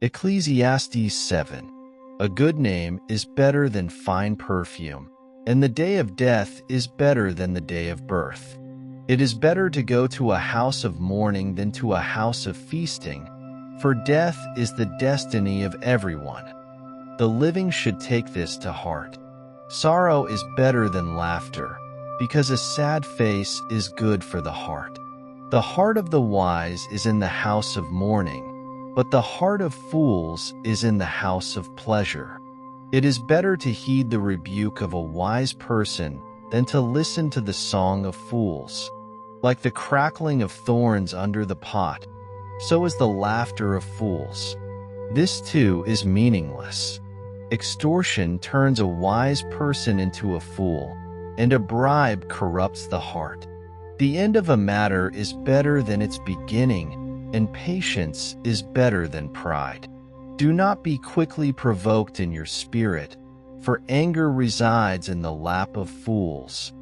Ecclesiastes 7. A good name is better than fine perfume, and the day of death is better than the day of birth. It is better to go to a house of mourning than to a house of feasting, for death is the destiny of everyone. The living should take this to heart. Sorrow is better than laughter, because a sad face is good for the heart. The heart of the wise is in the house of mourning, but the heart of fools is in the house of pleasure. It is better to heed the rebuke of a wise person than to listen to the song of fools. Like the crackling of thorns under the pot, so is the laughter of fools. This too is meaningless. Extortion turns a wise person into a fool, and a bribe corrupts the heart. The end of a matter is better than its beginning, and patience is better than pride. Do not be quickly provoked in your spirit, for anger resides in the lap of fools.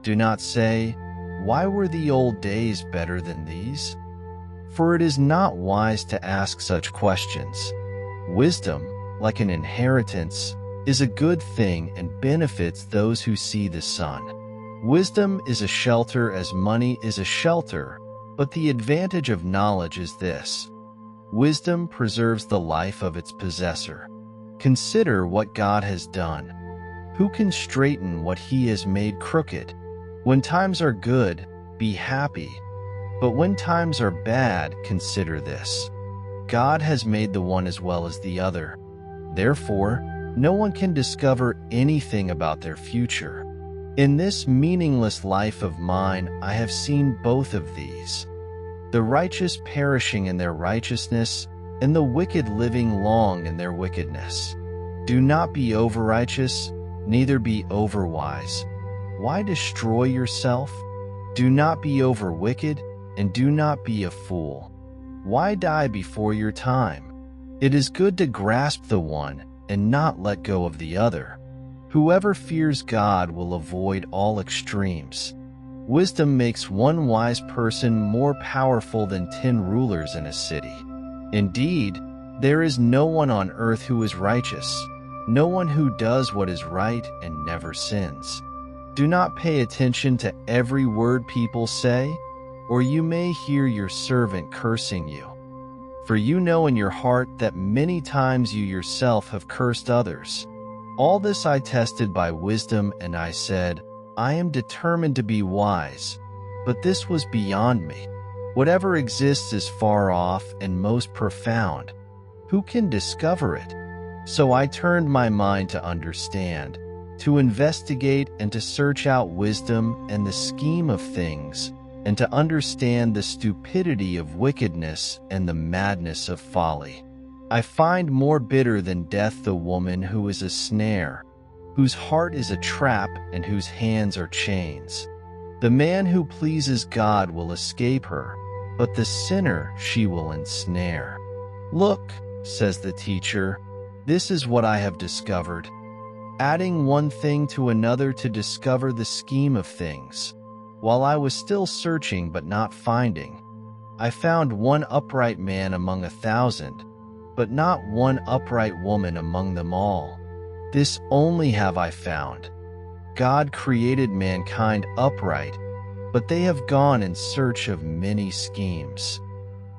Do not say, "Why were the old days better than these?" For it is not wise to ask such questions. Wisdom, like an inheritance, is a good thing and benefits those who see the sun. Wisdom is a shelter as money is a shelter, but the advantage of knowledge is this: wisdom preserves the life of its possessor. Consider what God has done. Who can straighten what he has made crooked? When times are good, be happy. But when times are bad, consider this: God has made the one as well as the other. Therefore, no one can discover anything about their future. In this meaningless life of mine, I have seen both of these: the righteous perishing in their righteousness, and the wicked living long in their wickedness. Do not be overrighteous, neither be overwise. Why destroy yourself? Do not be overwicked, and do not be a fool. Why die before your time? It is good to grasp the one and not let go of the other. Whoever fears God will avoid all extremes. Wisdom makes one wise person more powerful than 10 rulers in a city. Indeed, there is no one on earth who is righteous, no one who does what is right and never sins. Do not pay attention to every word people say, or you may hear your servant cursing you. For you know in your heart that many times you yourself have cursed others. All this I tested by wisdom, and I said, I am determined to be wise, but this was beyond me. Whatever exists is far off and most profound. Who can discover it? So I turned my mind to understand, to investigate and to search out wisdom and the scheme of things, and to understand the stupidity of wickedness and the madness of folly. I find more bitter than death the woman who is a snare, whose heart is a trap and whose hands are chains. The man who pleases God will escape her, but the sinner she will ensnare. Look, says the teacher, this is what I have discovered. Adding one thing to another to discover the scheme of things. While I was still searching but not finding, I found one upright man among 1,000, but not one upright woman among them all. This only have I found: God created mankind upright, but they have gone in search of many schemes.